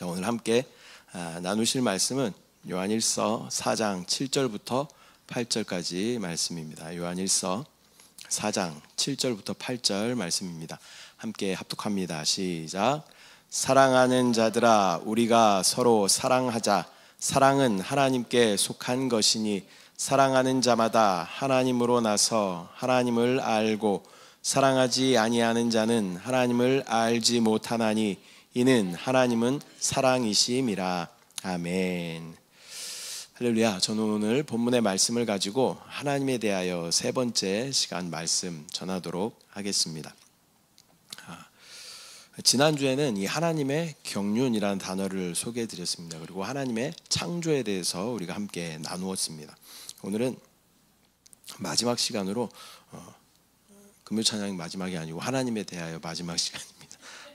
자, 오늘 함께 나누실 말씀은 요한일서 4장 7절부터 8절까지 말씀입니다. 요한일서 4장 7절부터 8절 말씀입니다. 함께 합독합니다. 시작. 사랑하는 자들아, 우리가 서로 사랑하자. 사랑은 하나님께 속한 것이니 사랑하는 자마다 하나님으로 나서 하나님을 알고 사랑하지 아니하는 자는 하나님을 알지 못하나니 이는 하나님은 사랑이심이라. 아멘. 할렐루야. 저는 오늘 본문의 말씀을 가지고 하나님에 대하여 세 번째 시간 말씀 전하도록 하겠습니다. 지난주에는 이 하나님의 경륜이라는 단어를 소개해 드렸습니다. 그리고 하나님의 창조에 대해서 우리가 함께 나누었습니다. 오늘은 마지막 시간으로 금요 찬양이 마지막이 아니고 하나님에 대하여 마지막 시간입니다.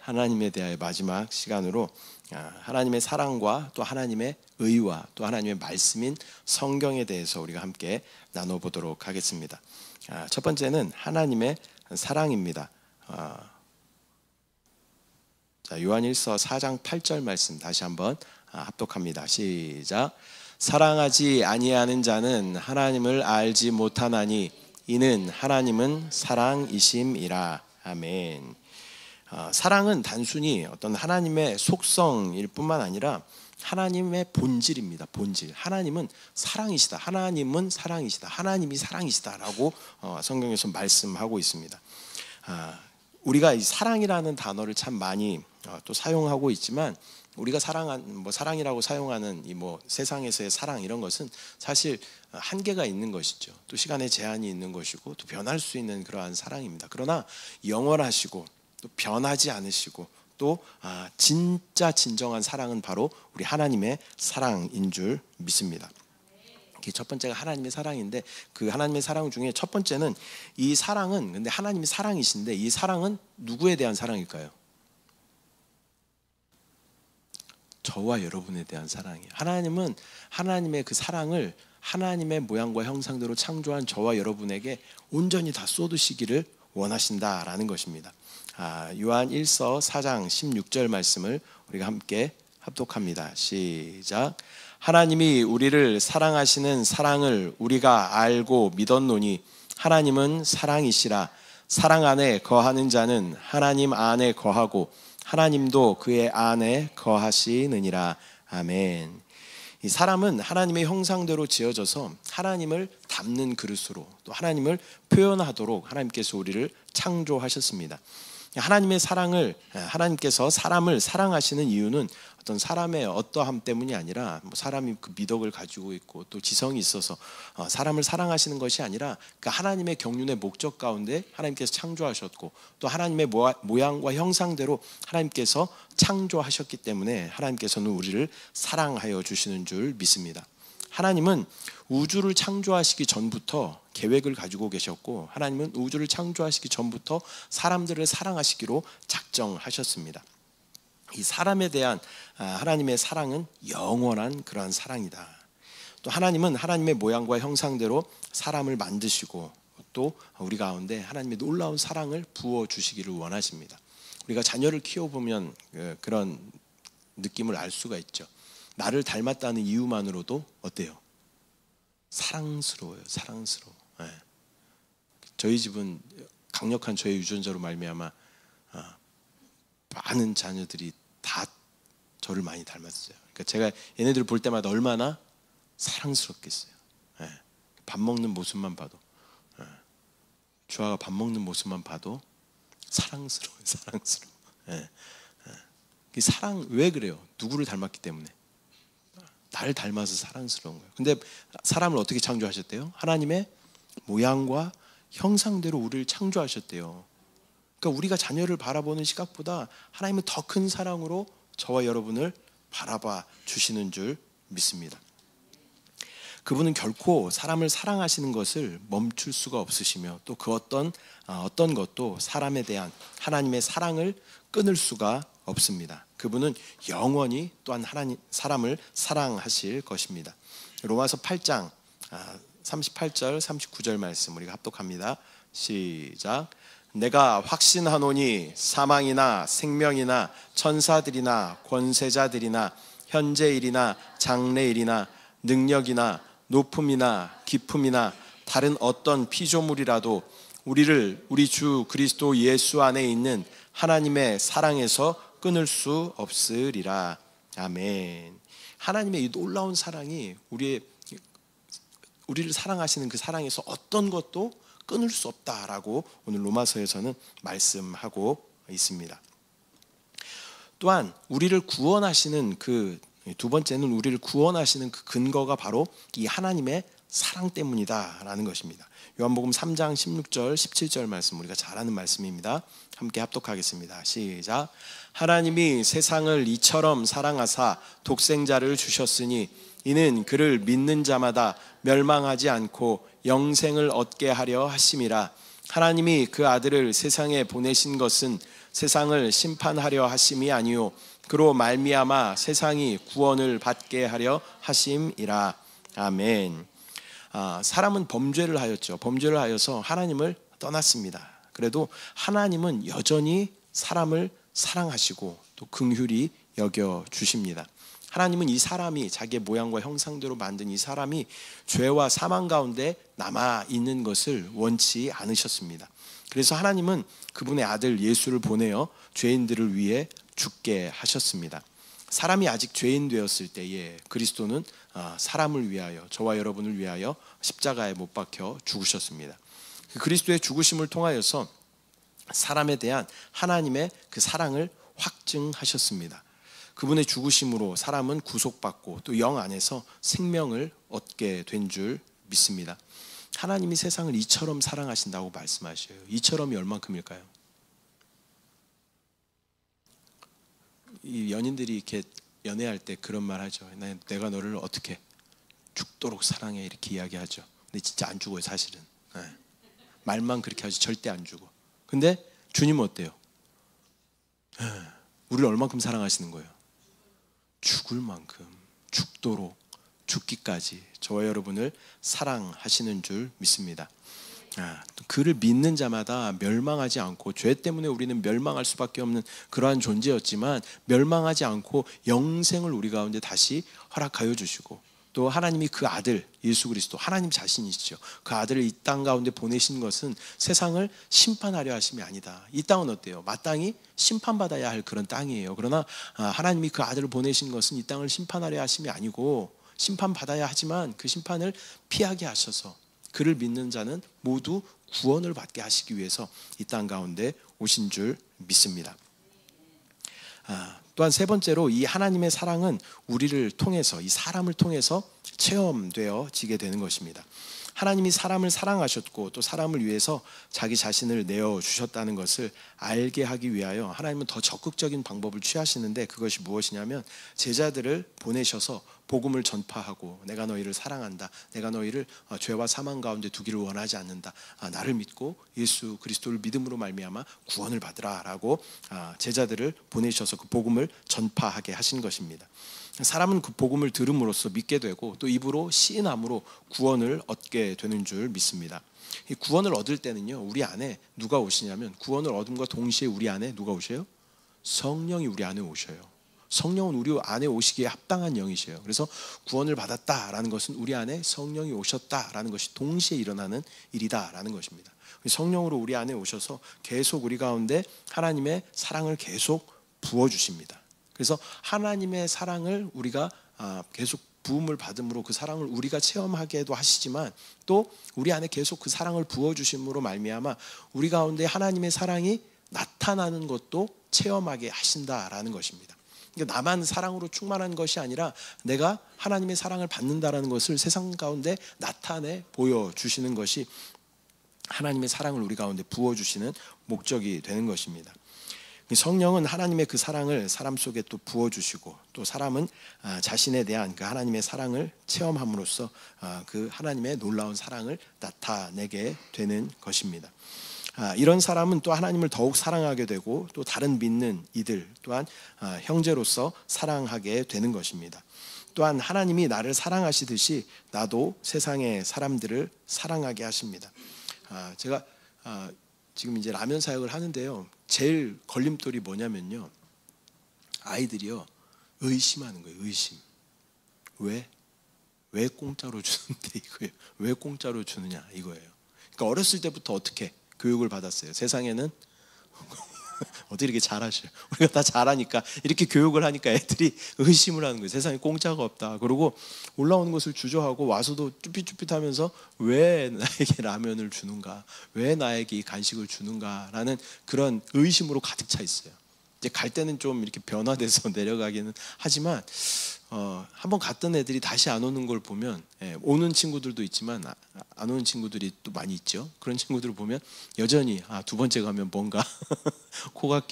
하나님에 대하여 마지막 시간으로 하나님의 사랑과 또 하나님의 의와 또 하나님의 말씀인 성경에 대해서 우리가 함께 나눠보도록 하겠습니다. 첫 번째는 하나님의 사랑입니다. 자, 요한일서 4장 8절 말씀 다시 한번 합독합니다. 시작. 사랑하지 아니하는 자는 하나님을 알지 못하나니 이는 하나님은 사랑이심이라. 아멘. 사랑은 단순히 어떤 하나님의 속성일 뿐만 아니라 하나님의 본질입니다. 본질. 하나님은 사랑이시다. 하나님은 사랑이시다. 하나님이 사랑이시다라고 성경에서 말씀하고 있습니다. 우리가 이 사랑이라는 단어를 참 많이 또 사용하고 있지만 우리가 사랑이라고 사용하는 이 세상에서의 사랑 이런 것은 사실 한계가 있는 것이죠. 또 시간의 제한이 있는 것이고 또 변할 수 있는 그러한 사랑입니다. 그러나 영원하시고 또 변하지 않으시고 또 진짜 진정한 사랑은 바로 우리 하나님의 사랑인 줄 믿습니다. 첫 번째가 하나님의 사랑인데 그 하나님의 사랑 중에 첫 번째는 이 사랑은 근데 하나님이 사랑이신데 이 사랑은 누구에 대한 사랑일까요? 저와 여러분에 대한 사랑이에요. 하나님은 하나님의 그 사랑을 하나님의 모양과 형상대로 창조한 저와 여러분에게 온전히 다 쏟으시기를 원하신다라는 것입니다. 요한 1서 4장 16절 말씀을 우리가 함께 합독합니다. 시작. 하나님이 우리를 사랑하시는 사랑을 우리가 알고 믿었노니 하나님은 사랑이시라. 사랑 안에 거하는 자는 하나님 안에 거하고 하나님도 그의 안에 거하시느니라. 아멘. 이 사람은 하나님의 형상대로 지어져서 하나님을 담는 그릇으로 또 하나님을 표현하도록 하나님께서 우리를 창조하셨습니다. 하나님의 사랑을 하나님께서 사람을 사랑하시는 이유는 어떤 사람의 어떠함 때문이 아니라 사람이 그 미덕을 가지고 있고 또 지성이 있어서 사람을 사랑하시는 것이 아니라 그 하나님의 경륜의 목적 가운데 하나님께서 창조하셨고 또 하나님의 모양과 형상대로 하나님께서 창조하셨기 때문에 하나님께서는 우리를 사랑하여 주시는 줄 믿습니다. 하나님은 우주를 창조하시기 전부터 계획을 가지고 계셨고 하나님은 우주를 창조하시기 전부터 사람들을 사랑하시기로 작정하셨습니다. 이 사람에 대한 하나님의 사랑은 영원한 그러한 사랑이다. 또 하나님은 하나님의 모양과 형상대로 사람을 만드시고 또 우리 가운데 하나님의 놀라운 사랑을 부어주시기를 원하십니다. 우리가 자녀를 키워보면 그런 느낌을 알 수가 있죠. 나를 닮았다는 이유만으로도 어때요? 사랑스러워요. 사랑스러워. 네. 저희 집은 강력한 저의 유전자로 말미암아 많은 자녀들이 다 저를 많이 닮았어요. 그러니까 제가 얘네들을 볼 때마다 얼마나 사랑스럽겠어요. 네. 밥 먹는 모습만 봐도 주아가 밥 먹는 모습만 봐도 사랑스러워요. 사랑스러워. 네. 네. 사랑 왜 그래요? 누구를 닮았기 때문에. 나를 닮아서 사랑스러운 거예요. 근데 사람을 어떻게 창조하셨대요? 하나님의 모양과 형상대로 우리를 창조하셨대요. 그러니까 우리가 자녀를 바라보는 시각보다 하나님은 더 큰 사랑으로 저와 여러분을 바라봐 주시는 줄 믿습니다. 그분은 결코 사람을 사랑하시는 것을 멈출 수가 없으시며 또 그 어떤 것도 사람에 대한 하나님의 사랑을 끊을 수가 없습니다. 그분은 영원히 또한 사람을 사랑하실 것입니다. 로마서 8장 38절 39절 말씀 우리가 합독합니다. 시작. 내가 확신하노니 사망이나 생명이나 천사들이나 권세자들이나 현재일이나 장래일이나 능력이나 높음이나 깊음이나 다른 어떤 피조물이라도 우리를 우리 주 그리스도 예수 안에 있는 하나님의 사랑에서 끊을 수 없으리라. 아멘. 하나님의 이 놀라운 사랑이 우리를 사랑하시는 그 사랑에서 어떤 것도 끊을 수 없다라고 오늘 로마서에서는 말씀하고 있습니다. 또한 우리를 구원하시는 두 번째는 우리를 구원하시는 그 근거가 바로 이 하나님의 사랑 때문이다라는 것입니다. 요한복음 3장 16절 17절 말씀, 우리가 잘 아는 말씀입니다. 함께 합독하겠습니다. 시작. 하나님이 세상을 이처럼 사랑하사 독생자를 주셨으니 이는 그를 믿는 자마다 멸망하지 않고 영생을 얻게 하려 하심이라. 하나님이 그 아들을 세상에 보내신 것은 세상을 심판하려 하심이 아니요 그로 말미암아 세상이 구원을 받게 하려 하심이라. 아멘. 사람은 범죄를 하였죠. 범죄를 하여서 하나님을 떠났습니다. 그래도 하나님은 여전히 사람을 사랑하시고 또 긍휼히 여겨 주십니다. 하나님은 이 사람이 자기의 모양과 형상대로 만든 이 사람이 죄와 사망 가운데 남아 있는 것을 원치 않으셨습니다. 그래서 하나님은 그분의 아들 예수를 보내어 죄인들을 위해 죽게 하셨습니다. 사람이 아직 죄인 되었을 때에 그리스도는 사람을 위하여, 저와 여러분을 위하여 십자가에 못 박혀 죽으셨습니다. 그리스도의 죽으심을 통하여서 사람에 대한 하나님의 그 사랑을 확증하셨습니다. 그분의 죽으심으로 사람은 구속받고 또 영 안에서 생명을 얻게 된 줄 믿습니다. 하나님이 세상을 이처럼 사랑하신다고 말씀하셔요. 이처럼이 얼만큼일까요? 이 연인들이 이렇게 연애할 때 그런 말 하죠. 내가 너를 어떻게 죽도록 사랑해, 이렇게 이야기하죠. 근데 진짜 안 죽어요, 사실은. 네. 말만 그렇게 하지 절대 안 죽어. 근데 주님은 어때요? 우리를 얼만큼 사랑하시는 거예요? 죽을 만큼, 죽도록, 죽기까지 저와 여러분을 사랑하시는 줄 믿습니다. 그를 믿는 자마다 멸망하지 않고, 죄 때문에 우리는 멸망할 수밖에 없는 그러한 존재였지만 멸망하지 않고 영생을 우리 가운데 다시 허락하여 주시고, 또 하나님이 그 아들 예수 그리스도, 하나님 자신이시죠. 그 아들을 이 땅 가운데 보내신 것은 세상을 심판하려 하심이 아니다. 이 땅은 어때요? 마땅히 심판받아야 할 그런 땅이에요. 그러나 하나님이 그 아들을 보내신 것은 이 땅을 심판하려 하심이 아니고, 심판받아야 하지만 그 심판을 피하게 하셔서 그를 믿는 자는 모두 구원을 받게 하시기 위해서 이 땅 가운데 오신 줄 믿습니다. 또한 세 번째로 이 하나님의 사랑은 우리를 통해서, 이 사람을 통해서 체험되어지게 되는 것입니다. 하나님이 사람을 사랑하셨고 또 사람을 위해서 자기 자신을 내어주셨다는 것을 알게 하기 위하여 하나님은 더 적극적인 방법을 취하시는데, 그것이 무엇이냐면 제자들을 보내셔서 복음을 전파하고, 내가 너희를 사랑한다, 내가 너희를 죄와 사망 가운데 두기를 원하지 않는다, 나를 믿고 예수 그리스도를 믿음으로 말미암아 구원을 받으라 라고 제자들을 보내셔서 그 복음을 전파하게 하신 것입니다. 사람은 그 복음을 들음으로써 믿게 되고 또 입으로 시인함으로 구원을 얻게 되는 줄 믿습니다. 이 구원을 얻을 때는요, 우리 안에 누가 오시냐면, 구원을 얻음과 동시에 우리 안에 누가 오셔요? 성령이 우리 안에 오셔요. 성령은 우리 안에 오시기에 합당한 영이셔요. 그래서 구원을 받았다라는 것은 우리 안에 성령이 오셨다라는 것이 동시에 일어나는 일이다라는 것입니다. 성령으로 우리 안에 오셔서 계속 우리 가운데 하나님의 사랑을 계속 부어주십니다. 그래서 하나님의 사랑을 우리가 계속 부음을 받음으로 그 사랑을 우리가 체험하게도 하시지만, 또 우리 안에 계속 그 사랑을 부어주심으로 말미암아 우리 가운데 하나님의 사랑이 나타나는 것도 체험하게 하신다라는 것입니다. 그러니까 나만 사랑으로 충만한 것이 아니라 내가 하나님의 사랑을 받는다라는 것을 세상 가운데 나타내 보여주시는 것이 하나님의 사랑을 우리 가운데 부어주시는 목적이 되는 것입니다. 성령은 하나님의 그 사랑을 사람 속에 또 부어주시고, 또 사람은 자신에 대한 그 하나님의 사랑을 체험함으로써 그 하나님의 놀라운 사랑을 나타내게 되는 것입니다. 이런 사람은 또 하나님을 더욱 사랑하게 되고 또 다른 믿는 이들 또한 형제로서 사랑하게 되는 것입니다. 또한 하나님이 나를 사랑하시듯이 나도 세상의 사람들을 사랑하게 하십니다. 제가 지금 이제 라면 사역을 하는데요. 제일 걸림돌이 뭐냐면요. 아이들이요. 의심하는 거예요. 의심. 왜 공짜로 주는데 이거예요. 왜 공짜로 주느냐 이거예요. 그러니까 어렸을 때부터 어떻게 교육을 받았어요. 세상에는 어떻게 이렇게 잘하셔요. 우리가 다 잘하니까 이렇게 교육을 하니까 애들이 의심을 하는 거예요. 세상에 공짜가 없다. 그리고 올라오는 것을 주저하고 와서도 쭈삣쭈삣하면서 왜 나에게 라면을 주는가, 왜 나에게 이 간식을 주는가라는 그런 의심으로 가득 차 있어요. 이제 갈 때는 좀 이렇게 변화돼서 내려가기는 하지만 한번 갔던 애들이 다시 안 오는 걸 보면, 오는 친구들도 있지만 안 오는 친구들이 또 많이 있죠. 그런 친구들을 보면 여전히 두 번째 가면 뭔가 코가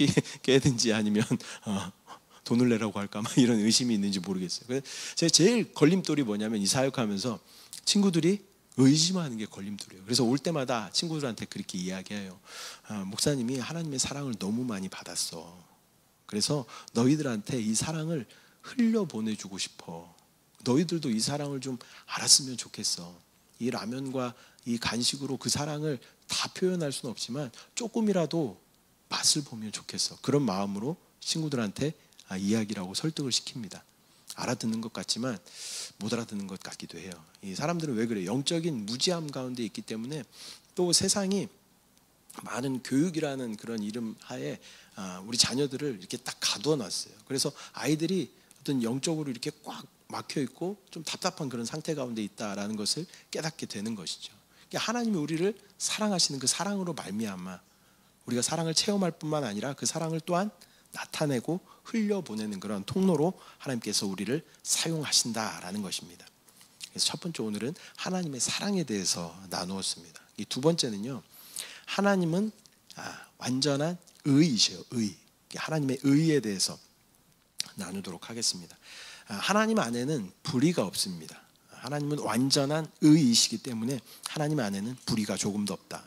깨든지 아니면 돈을 내라고 할까 막 이런 의심이 있는지 모르겠어요. 그래서 제가 제일 걸림돌이 뭐냐면 이 사역하면서 친구들이 의심하는 게 걸림돌이에요. 그래서 올 때마다 친구들한테 그렇게 이야기해요. 목사님이 하나님의 사랑을 너무 많이 받았어. 그래서 너희들한테 이 사랑을 흘려보내주고 싶어. 너희들도 이 사랑을 좀 알았으면 좋겠어. 이 라면과 이 간식으로 그 사랑을 다 표현할 수는 없지만 조금이라도 맛을 보면 좋겠어. 그런 마음으로 친구들한테 이야기를 하고 설득을 시킵니다. 알아듣는 것 같지만 못 알아듣는 것 같기도 해요. 이 사람들은 왜 그래요? 영적인 무지함 가운데 있기 때문에, 또 세상이 많은 교육이라는 그런 이름 하에 우리 자녀들을 이렇게 딱 가두어 놨어요. 그래서 아이들이 어떤 영적으로 이렇게 꽉 막혀 있고 좀 답답한 그런 상태 가운데 있다라는 것을 깨닫게 되는 것이죠. 그러니까 하나님이 우리를 사랑하시는 그 사랑으로 말미암아 우리가 사랑을 체험할 뿐만 아니라 그 사랑을 또한 나타내고 흘려보내는 그런 통로로 하나님께서 우리를 사용하신다라는 것입니다. 그래서 첫 번째 오늘은 하나님의 사랑에 대해서 나누었습니다. 이 두 번째는요, 하나님은 완전한 의이셔요. 의. 하나님의 의에 대해서 나누도록 하겠습니다. 하나님 안에는 불의가 없습니다. 하나님은 완전한 의이시기 때문에 하나님 안에는 불의가 조금도 없다.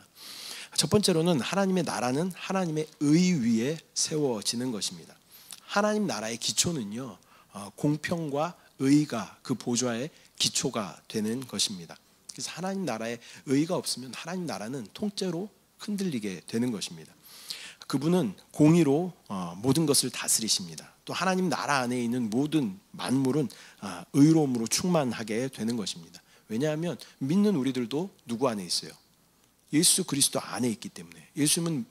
첫 번째로는 하나님의 나라는 하나님의 의 위에 세워지는 것입니다. 하나님 나라의 기초는요, 공평과 의가 그 보좌의 기초가 되는 것입니다. 그래서 하나님 나라에 의가 없으면 하나님 나라는 통째로 흔들리게 되는 것입니다. 그분은 공의로 모든 것을 다스리십니다. 또 하나님 나라 안에 있는 모든 만물은 의로움으로 충만하게 되는 것입니다. 왜냐하면 믿는 우리들도 누구 안에 있어요? 예수 그리스도 안에 있기 때문에. 예수님은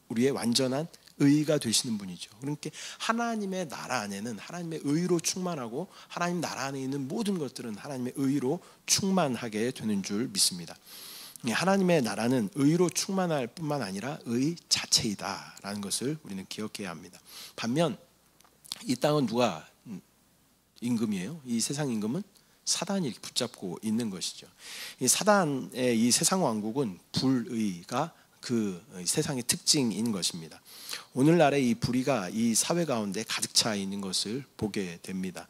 우리의 완전한 의가 되시는 분이죠. 그러니까 하나님의 나라 안에는 하나님의 의로 충만하고 하나님 나라 안에 있는 모든 것들은 하나님의 의로 충만하게 되는 줄 믿습니다. 하나님의 나라는 의로 충만할 뿐만 아니라 의 자체이다라는 것을 우리는 기억해야 합니다. 반면 이 땅은 누가 임금이에요? 이 세상 임금은 사단이 이렇게 붙잡고 있는 것이죠. 이 사단의 이 세상 왕국은 불의가 그 세상의 특징인 것입니다. 오늘날의 이 불의가 이 사회 가운데 가득 차 있는 것을 보게 됩니다.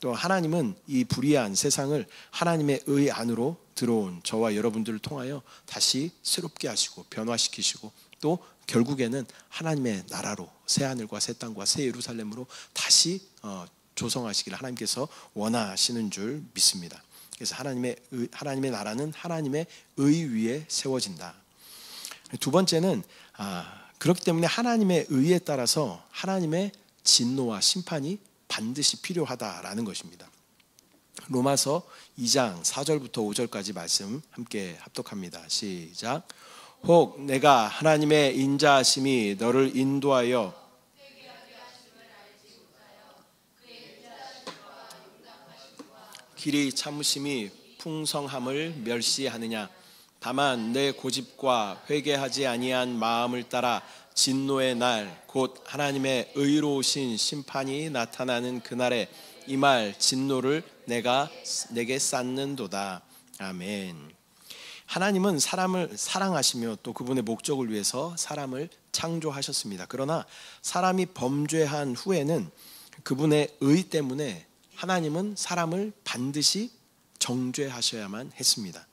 또 하나님은 이 불의한 세상을 하나님의 의 안으로 들어온 저와 여러분들을 통하여 다시 새롭게 하시고 변화시키시고 또 결국에는 하나님의 나라로 새 하늘과 새 땅과 새 예루살렘으로 다시 조성하시기를 하나님께서 원하시는 줄 믿습니다. 그래서 하나님의 나라는 하나님의 의 위에 세워진다. 두 번째는 그렇기 때문에 하나님의 의에 따라서 하나님의 진노와 심판이 반드시 필요하다라는 것입니다. 로마서 2장 4절부터 5절까지 말씀 함께 합독합니다. 시작. 혹 내가 하나님의 인자하심이 너를 인도하여 길이 참으심이 풍성함을 멸시하느냐. 다만 내 고집과 회개하지 아니한 마음을 따라 진노의 날 곧 하나님의 의로우신 심판이 나타나는 그날에 이 말 진노를 내게 쌓는도다. 아멘. 하나님은 사람을 사랑하시며 또 그분의 목적을 위해서 사람을 창조하셨습니다. 그러나 사람이 범죄한 후에는 그분의 의 때문에 하나님은 사람을 반드시 정죄하셔야만 했습니다.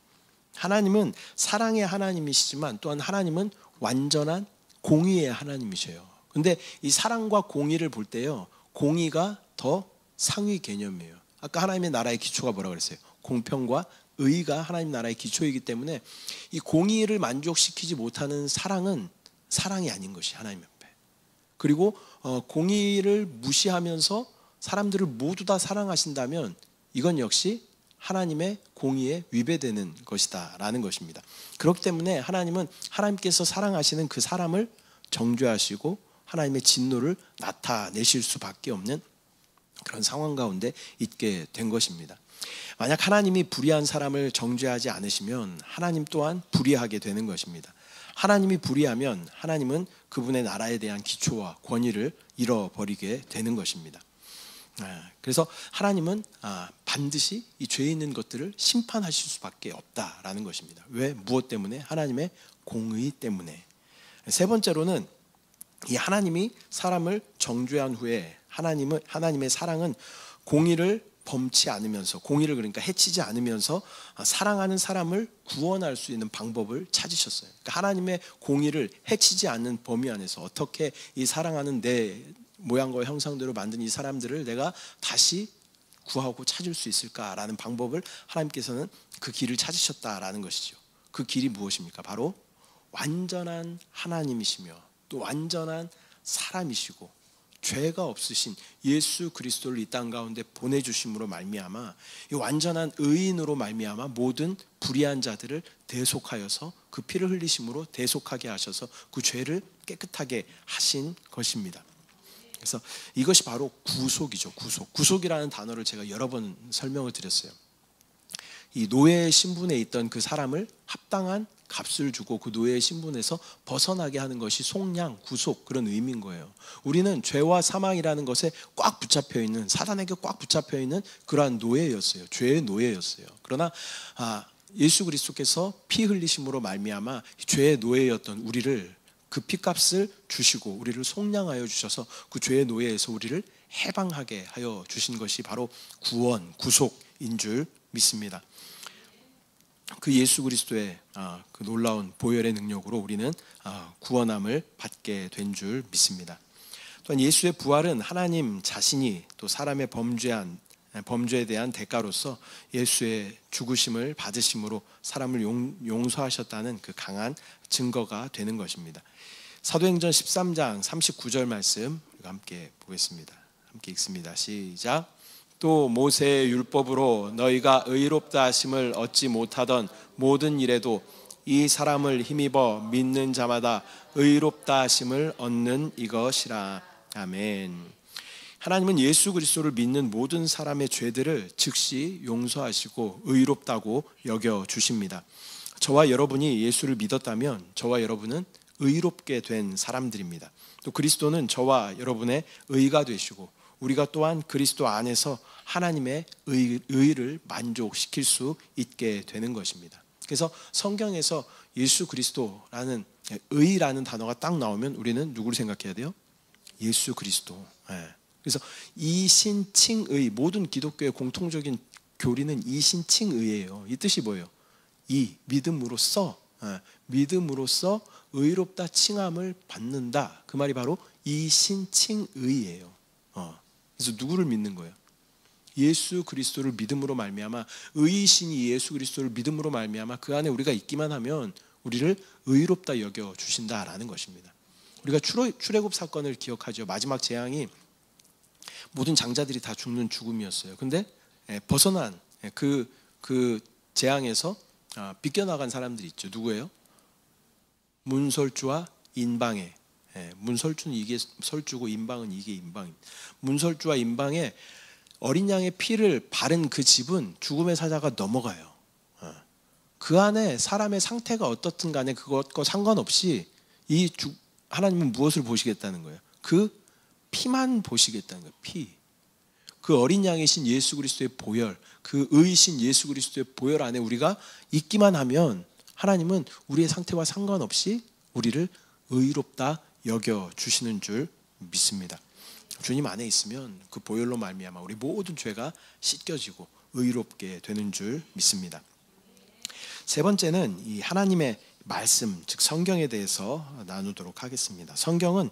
하나님은 사랑의 하나님이시지만 또한 하나님은 완전한 공의의 하나님이셔요. 근데 이 사랑과 공의를 볼 때요, 공의가 더 상위 개념이에요. 아까 하나님의 나라의 기초가 뭐라고 그랬어요? 공평과 의가 하나님 나라의 기초이기 때문에 이 공의를 만족시키지 못하는 사랑은 사랑이 아닌 것이 하나님 앞에. 그리고 공의를 무시하면서 사람들을 모두 다 사랑하신다면 이건 역시 하나님의 공의에 위배되는 것이다 라는 것입니다. 그렇기 때문에 하나님은 하나님께서 사랑하시는 그 사람을 정죄하시고 하나님의 진노를 나타내실 수밖에 없는 그런 상황 가운데 있게 된 것입니다. 만약 하나님이 불의한 사람을 정죄하지 않으시면 하나님 또한 불의하게 되는 것입니다. 하나님이 불의하면 하나님은 그분의 나라에 대한 기초와 권위를 잃어버리게 되는 것입니다. 그래서 하나님은 반드시 이 죄 있는 것들을 심판하실 수밖에 없다라는 것입니다. 왜? 무엇 때문에? 하나님의 공의 때문에. 세 번째로는 이 하나님이 사람을 정죄한 후에 하나님의 사랑은 공의를 범치 않으면서, 공의를 그러니까 해치지 않으면서 사랑하는 사람을 구원할 수 있는 방법을 찾으셨어요. 그러니까 하나님의 공의를 해치지 않는 범위 안에서 어떻게 이 사랑하는 내 모양과 형상대로 만든 이 사람들을 내가 다시 구하고 찾을 수 있을까라는 방법을 하나님께서는 그 길을 찾으셨다라는 것이죠. 그 길이 무엇입니까? 바로 완전한 하나님이시며 또 완전한 사람이시고 죄가 없으신 예수 그리스도를 이 땅 가운데 보내주심으로 말미암아 이 완전한 의인으로 말미암아 모든 불의한 자들을 대속하여서 그 피를 흘리심으로 대속하게 하셔서 그 죄를 깨끗하게 하신 것입니다. 그래서 이것이 바로 구속이죠. 구속이라는 단어를 제가 여러 번 설명을 드렸어요. 이 노예의 신분에 있던 그 사람을 합당한 값을 주고 그 노예의 신분에서 벗어나게 하는 것이 속량, 구속, 그런 의미인 거예요. 우리는 죄와 사망이라는 것에 꽉 붙잡혀 있는, 사단에게 꽉 붙잡혀 있는 그러한 노예였어요. 죄의 노예였어요. 그러나 예수 그리스도께서 피 흘리심으로 말미암아 죄의 노예였던 우리를 그 피값을 주시고 우리를 속량하여 주셔서 그 죄의 노예에서 우리를 해방하게 하여 주신 것이 바로 구원, 구속인 줄 믿습니다. 그 예수 그리스도의 그 놀라운 보혈의 능력으로 우리는 구원함을 받게 된 줄 믿습니다. 또한 예수의 부활은 하나님 자신이 또 사람의 범죄에 대한 대가로서 예수의 죽으심을 받으심으로 사람을 용서하셨다는 그 강한 증거가 되는 것입니다. 사도행전 13장 39절 말씀 함께 보겠습니다. 함께 읽습니다. 시작. 또 모세의 율법으로 너희가 의롭다 하심을 얻지 못하던 모든 일에도 이 사람을 힘입어 믿는 자마다 의롭다 하심을 얻는 이것이라. 아멘. 하나님은 예수 그리스도를 믿는 모든 사람의 죄들을 즉시 용서하시고 의롭다고 여겨주십니다. 저와 여러분이 예수를 믿었다면 저와 여러분은 의롭게 된 사람들입니다. 또 그리스도는 저와 여러분의 의가 되시고 우리가 또한 그리스도 안에서 하나님의 의를 만족시킬 수 있게 되는 것입니다. 그래서 성경에서 예수 그리스도라는 의라는 단어가 딱 나오면 우리는 누구를 생각해야 돼요? 예수 그리스도. 그래서 이신칭의, 모든 기독교의 공통적인 교리는 이신칭의예요. 이 뜻이 뭐예요? 믿음으로써 의롭다 칭함을 받는다. 그 말이 바로 이신칭의예요. 그래서 누구를 믿는 거예요? 예수 그리스도를 믿음으로 말미암아, 의이신이 예수 그리스도를 믿음으로 말미암아 그 안에 우리가 있기만 하면 우리를 의롭다 여겨 주신다라는 것입니다. 우리가 출애굽 사건을 기억하죠. 마지막 재앙이 모든 장자들이 다 죽는 죽음이었어요. 근데 벗어난 그 재앙에서 비껴나간 사람들이 있죠. 누구예요? 문설주와 인방에. 문설주는 이게 설주고 인방은 이게 인방입니다. 문설주와 인방에 어린 양의 피를 바른 그 집은 죽음의 사자가 넘어가요. 그 안에 사람의 상태가 어떻든 간에 그것과 상관없이 하나님은 무엇을 보시겠다는 거예요? 그 피만 보시겠다는 거예요. 피. 그 어린 양이신 예수 그리스도의 보혈, 그 의이신 예수 그리스도의 보혈 안에 우리가 있기만 하면 하나님은 우리의 상태와 상관없이 우리를 의롭다 여겨주시는 줄 믿습니다. 주님 안에 있으면 그 보혈로 말미암아 우리 모든 죄가 씻겨지고 의롭게 되는 줄 믿습니다. 세 번째는 이 하나님의 말씀, 즉 성경에 대해서 나누도록 하겠습니다. 성경은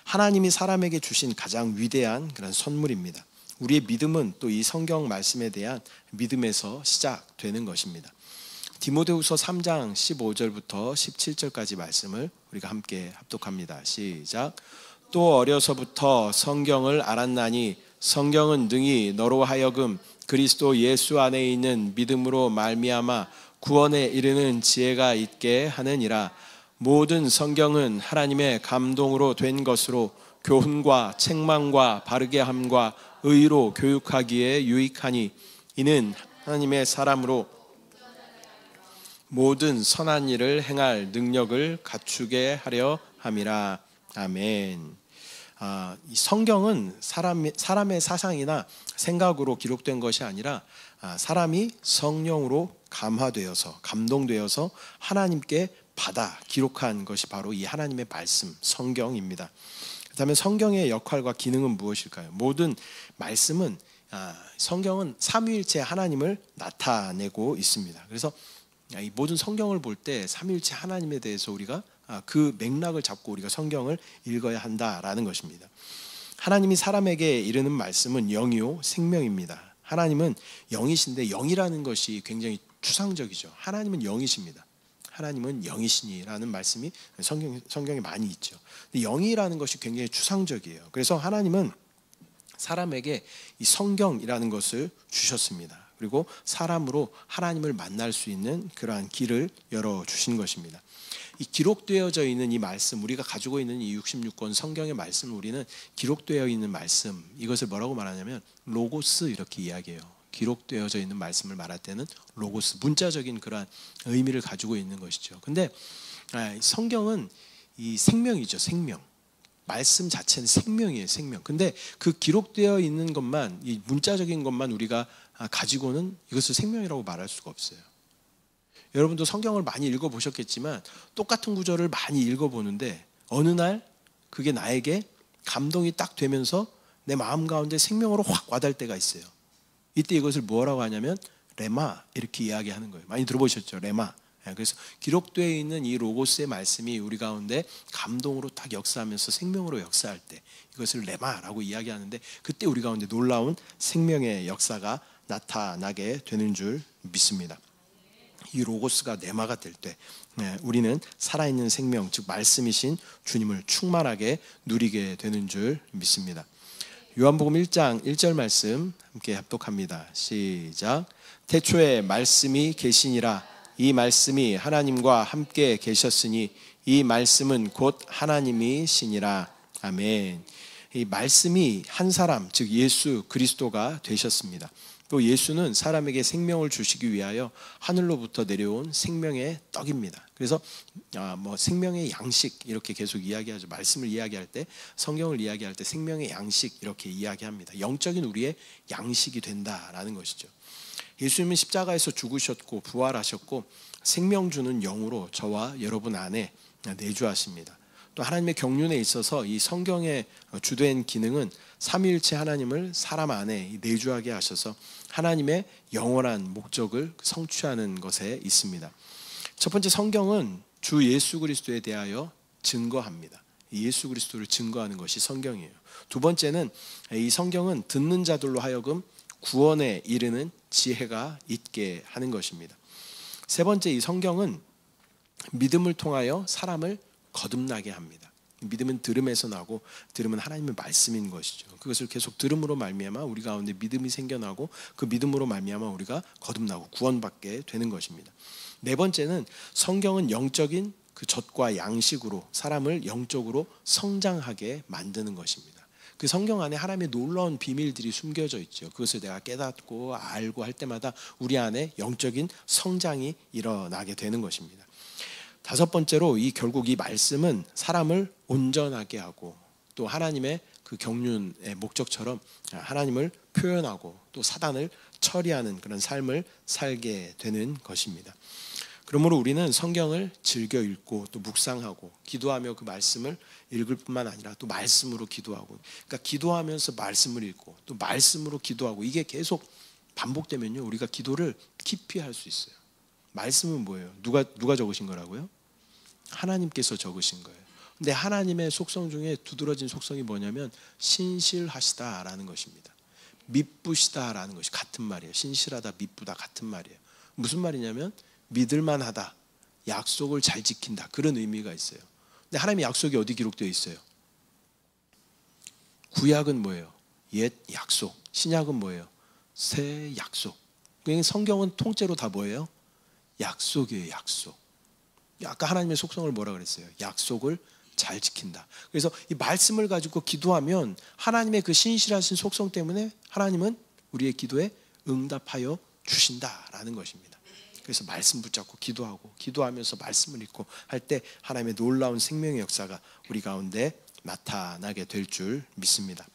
하나님이 사람에게 주신 가장 위대한 그런 선물입니다. 우리의 믿음은 또 이 성경 말씀에 대한 믿음에서 시작되는 것입니다. 디모데후서 3장 15절부터 17절까지 말씀을 우리가 함께 합독합니다. 시작. 또 어려서부터 성경을 알았나니 성경은 능히 너로 하여금 그리스도 예수 안에 있는 믿음으로 말미암아 구원에 이르는 지혜가 있게 하느니라. 모든 성경은 하나님의 감동으로 된 것으로 교훈과 책망과 바르게 함과 의로 교육하기에 유익하니 이는 하나님의 사람으로 모든 선한 일을 행할 능력을 갖추게 하려 함이라. 아멘. 이 성경은 사람의 사상이나 생각으로 기록된 것이 아니라 사람이 성령으로 감화되어서 감동되어서 하나님께 받아 기록한 것이 바로 이 하나님의 말씀 성경입니다. 그렇다면 성경의 역할과 기능은 무엇일까요? 모든 말씀은 성경은 삼위일체 하나님을 나타내고 있습니다. 그래서 이 모든 성경을 볼 때 삼위일체 하나님에 대해서 우리가 그 맥락을 잡고 우리가 성경을 읽어야 한다라는 것입니다. 하나님이 사람에게 이르는 말씀은 영이요 생명입니다. 하나님은 영이신데 영이라는 것이 굉장히 추상적이죠. 하나님은 영이십니다. 하나님은 영이시니라는 말씀이 성경에 많이 있죠. 근데 영이라는 것이 굉장히 추상적이에요. 그래서 하나님은 사람에게 이 성경이라는 것을 주셨습니다. 그리고 사람으로 하나님을 만날 수 있는 그러한 길을 열어주신 것입니다. 이 기록되어져 있는 이 말씀, 우리가 가지고 있는 이 66권 성경의 말씀을 우리는 기록되어 있는 말씀, 이것을 뭐라고 말하냐면 로고스 이렇게 이야기해요. 기록되어져 있는 말씀을 말할 때는 로고스, 문자적인 그러한 의미를 가지고 있는 것이죠. 근데 성경은 이 생명이죠. 생명. 말씀 자체는 생명이에요. 생명. 근데 그 기록되어 있는 것만, 이 문자적인 것만 우리가 가지고는 이것을 생명이라고 말할 수가 없어요. 여러분도 성경을 많이 읽어보셨겠지만 똑같은 구절을 많이 읽어보는데 어느 날 그게 나에게 감동이 딱 되면서 내 마음 가운데 생명으로 확 와닿을 때가 있어요. 이때 이것을 뭐라고 하냐면 레마 이렇게 이야기하는 거예요. 많이 들어보셨죠? 레마. 그래서 기록되어 있는 이 로고스의 말씀이 우리 가운데 감동으로 딱 역사하면서 생명으로 역사할 때 이것을 레마라고 이야기하는데 그때 우리 가운데 놀라운 생명의 역사가 나타나게 되는 줄 믿습니다. 이 로고스가 레마가 될 때 우리는 살아있는 생명, 즉 말씀이신 주님을 충만하게 누리게 되는 줄 믿습니다. 요한복음 1장 1절 말씀 함께 합독합니다. 시작. 태초에 말씀이 계시니라. 이 말씀이 하나님과 함께 계셨으니 이 말씀은 곧 하나님이시니라. 아멘. 이 말씀이 한 사람, 즉 예수 그리스도가 되셨습니다. 또 예수는 사람에게 생명을 주시기 위하여 하늘로부터 내려온 생명의 떡입니다. 그래서 생명의 양식 이렇게 계속 이야기하죠. 말씀을 이야기할 때, 성경을 이야기할 때 생명의 양식 이렇게 이야기합니다. 영적인 우리의 양식이 된다라는 것이죠. 예수님은 십자가에서 죽으셨고 부활하셨고 생명 주는 영으로 저와 여러분 안에 내주하십니다. 또 하나님의 경륜에 있어서 이 성경의 주된 기능은 삼위일체 하나님을 사람 안에 내주하게 하셔서 하나님의 영원한 목적을 성취하는 것에 있습니다. 첫 번째, 성경은 주 예수 그리스도에 대하여 증거합니다. 예수 그리스도를 증거하는 것이 성경이에요. 두 번째는 이 성경은 듣는 자들로 하여금 구원에 이르는 지혜가 있게 하는 것입니다. 세 번째, 이 성경은 믿음을 통하여 사람을 거듭나게 합니다. 믿음은 들음에서 나고 들음은 하나님의 말씀인 것이죠. 그것을 계속 들음으로 말미암아 우리 가운데 믿음이 생겨나고 그 믿음으로 말미암아 우리가 거듭나고 구원받게 되는 것입니다. 네 번째는 성경은 영적인 그 젖과 양식으로 사람을 영적으로 성장하게 만드는 것입니다. 그 성경 안에 하나님의 놀라운 비밀들이 숨겨져 있죠. 그것을 내가 깨닫고 알고 할 때마다 우리 안에 영적인 성장이 일어나게 되는 것입니다. 다섯 번째로 결국 이 말씀은 사람을 온전하게 하고 또 하나님의 그 경륜의 목적처럼 하나님을 표현하고 또 사단을 처리하는 그런 삶을 살게 되는 것입니다. 그러므로 우리는 성경을 즐겨 읽고 또 묵상하고 기도하며 그 말씀을 읽을 뿐만 아니라 또 말씀으로 기도하고, 그러니까 기도하면서 말씀을 읽고 또 말씀으로 기도하고, 이게 계속 반복되면요 우리가 기도를 깊이 할 수 있어요. 말씀은 뭐예요? 누가 적으신 거라고요? 하나님께서 적으신 거예요. 근데 하나님의 속성 중에 두드러진 속성이 뭐냐면 신실하시다라는 것입니다. 미쁘시다라는 것이 같은 말이에요. 신실하다, 미쁘다 같은 말이에요. 무슨 말이냐면 믿을만하다, 약속을 잘 지킨다, 그런 의미가 있어요. 근데 하나님의 약속이 어디 기록되어 있어요? 구약은 뭐예요? 옛 약속. 신약은 뭐예요? 새 약속. 성경은 통째로 다 뭐예요? 약속이에요. 약속. 아까 하나님의 속성을 뭐라 그랬어요? 약속을 잘 지킨다. 그래서 이 말씀을 가지고 기도하면 하나님의 그 신실하신 속성 때문에 하나님은 우리의 기도에 응답하여 주신다라는 것입니다. 그래서 말씀 붙잡고 기도하고, 기도하면서 말씀을 읽고 할 때 하나님의 놀라운 생명의 역사가 우리 가운데 나타나게 될 줄 믿습니다.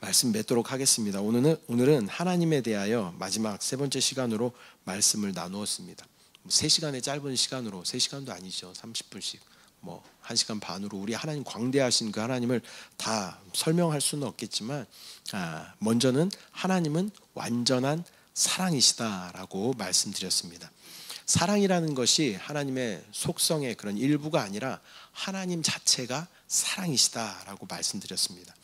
말씀 맺도록 하겠습니다. 오늘은 하나님에 대하여 마지막 세 번째 시간으로 말씀을 나누었습니다. 3시간의 짧은 시간으로, 3시간도 아니죠, 30분씩 1시간 반으로 우리 하나님, 광대하신 그 하나님을 다 설명할 수는 없겠지만, 먼저는 하나님은 완전한 사랑이시다라고 말씀드렸습니다. 사랑이라는 것이 하나님의 속성의 그런 일부가 아니라 하나님 자체가 사랑이시다라고 말씀드렸습니다.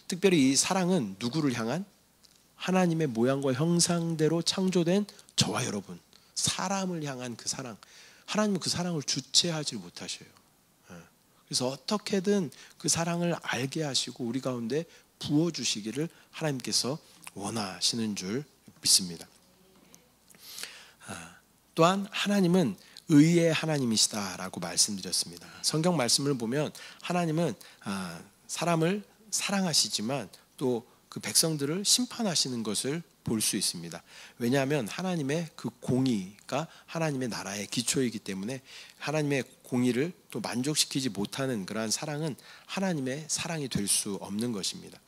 특별히 이 사랑은 누구를 향한? 하나님의 모양과 형상대로 창조된 저와 여러분, 사람을 향한 그 사랑. 하나님은 그 사랑을 주체하지 못하셔요. 그래서 어떻게든 그 사랑을 알게 하시고 우리 가운데 부어주시기를 하나님께서 원하시는 줄 믿습니다. 또한 하나님은 의의 하나님이시다라고 말씀드렸습니다. 성경 말씀을 보면 하나님은 사람을 사랑하시지만 또 그 백성들을 심판하시는 것을 볼 수 있습니다. 왜냐하면 하나님의 그 공의가 하나님의 나라의 기초이기 때문에 하나님의 공의를 또 만족시키지 못하는 그러한 사랑은 하나님의 사랑이 될 수 없는 것입니다.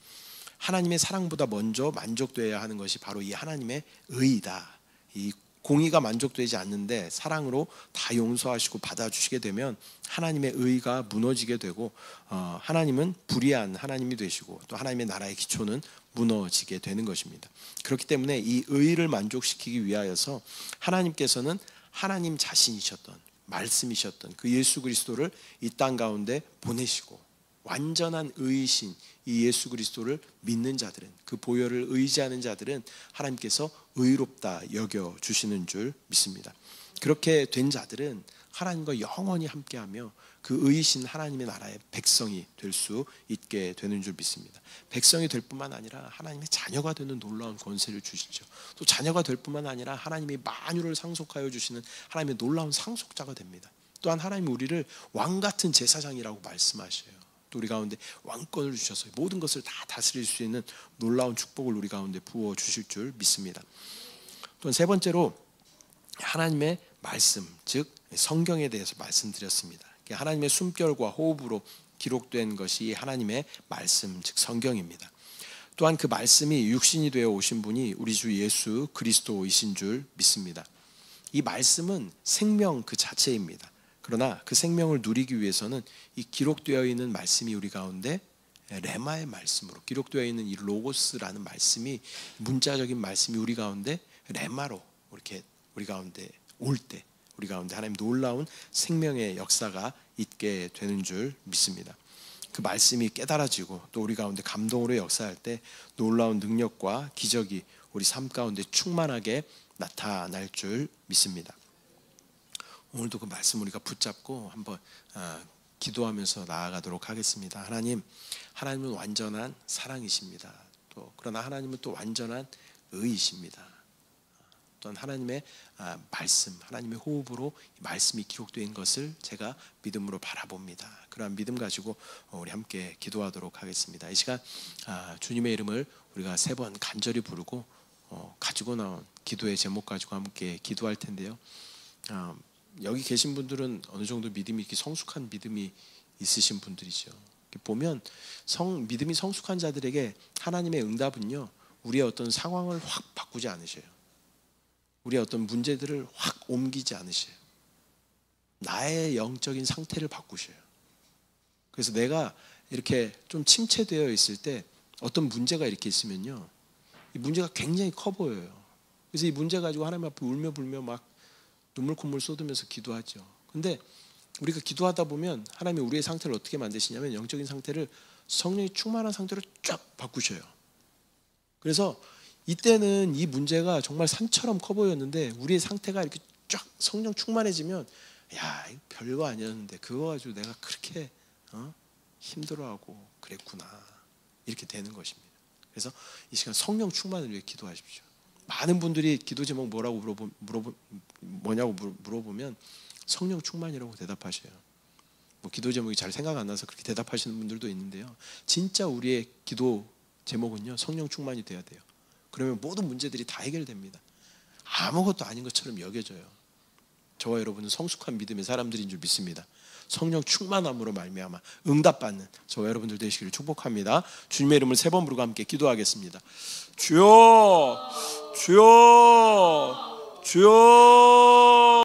하나님의 사랑보다 먼저 만족되어야 하는 것이 바로 이 하나님의 의이다. 이 공의가 만족되지 않는데 사랑으로 다 용서하시고 받아주시게 되면 하나님의 의가 무너지게 되고 하나님은 불의한 하나님이 되시고 또 하나님의 나라의 기초는 무너지게 되는 것입니다. 그렇기 때문에 이 의를 만족시키기 위하여서 하나님께서는 하나님 자신이셨던, 말씀이셨던 그 예수 그리스도를 이 땅 가운데 보내시고, 완전한 의이신 이 예수 그리스도를 믿는 자들은, 그 보혈을 의지하는 자들은 하나님께서 의롭다 여겨주시는 줄 믿습니다. 그렇게 된 자들은 하나님과 영원히 함께하며 그 의이신 하나님의 나라의 백성이 될 수 있게 되는 줄 믿습니다. 백성이 될 뿐만 아니라 하나님의 자녀가 되는 놀라운 권세를 주시죠. 또 자녀가 될 뿐만 아니라 하나님이 만유를 상속하여 주시는 하나님의 놀라운 상속자가 됩니다. 또한 하나님이 우리를 왕같은 제사장이라고 말씀하셔요. 또 우리 가운데 왕권을 주셔서 모든 것을 다 다스릴 수 있는 놀라운 축복을 우리 가운데 부어 주실 줄 믿습니다. 또 세 번째로 하나님의 말씀, 즉 성경에 대해서 말씀드렸습니다. 하나님의 숨결과 호흡으로 기록된 것이 하나님의 말씀, 즉 성경입니다. 또한 그 말씀이 육신이 되어 오신 분이 우리 주 예수 그리스도이신 줄 믿습니다. 이 말씀은 생명 그 자체입니다. 그러나 그 생명을 누리기 위해서는 이 기록되어 있는 말씀이 우리 가운데 레마의 말씀으로 기록되어 있는 이 로고스라는 말씀이, 문자적인 말씀이 우리 가운데 레마로 이렇게 우리 가운데 올 때 우리 가운데 하나님 놀라운 생명의 역사가 있게 되는 줄 믿습니다. 그 말씀이 깨달아지고 또 우리 가운데 감동으로 역사할 때 놀라운 능력과 기적이 우리 삶 가운데 충만하게 나타날 줄 믿습니다. 오늘도 그 말씀 우리가 붙잡고 한번 기도하면서 나아가도록 하겠습니다. 하나님은 완전한 사랑이십니다. 또 그러나 하나님은 또 완전한 의이십니다. 또한 하나님의 말씀, 하나님의 호흡으로 말씀이 기록된 것을 제가 믿음으로 바라봅니다. 그러한 믿음 가지고 우리 함께 기도하도록 하겠습니다. 이 시간 주님의 이름을 우리가 3번 간절히 부르고 가지고 나온 기도의 제목 가지고 함께 기도할 텐데요. 여기 계신 분들은 어느 정도 믿음이 이렇게 성숙한 믿음이 있으신 분들이죠. 보면 믿음이 성숙한 자들에게 하나님의 응답은요, 우리의 어떤 상황을 확 바꾸지 않으셔요. 우리의 어떤 문제들을 확 옮기지 않으셔요. 나의 영적인 상태를 바꾸셔요. 그래서 내가 이렇게 좀 침체되어 있을 때 어떤 문제가 이렇게 있으면요, 이 문제가 굉장히 커 보여요. 그래서 이 문제 가지고 하나님 앞에 울며 불며 막 눈물 콧물 쏟으면서 기도하죠. 근데 우리가 기도하다 보면 하나님이 우리의 상태를 어떻게 만드시냐면 영적인 상태를 성령이 충만한 상태로 쫙 바꾸셔요. 그래서 이때는 이 문제가 정말 산처럼 커 보였는데 우리의 상태가 이렇게 쫙 성령 충만해지면 야, 이거 별거 아니었는데 그거 가지고 내가 그렇게 힘들어하고 그랬구나 이렇게 되는 것입니다. 그래서 이 시간 성령 충만을 위해 기도하십시오. 많은 분들이 기도 제목 뭐라고 뭐냐고 물어보면 성령 충만이라고 대답하셔요. 뭐 기도 제목이 잘 생각 안 나서 그렇게 대답하시는 분들도 있는데요. 진짜 우리의 기도 제목은요, 성령 충만이 돼야 돼요. 그러면 모든 문제들이 다 해결됩니다. 아무것도 아닌 것처럼 여겨져요. 저와 여러분은 성숙한 믿음의 사람들인 줄 믿습니다. 성령 충만함으로 말미암아 응답받는 저와 여러분들 되시기를 축복합니다. 주님의 이름을 3번 부르고 함께 기도하겠습니다. 주여, 주여, 주여.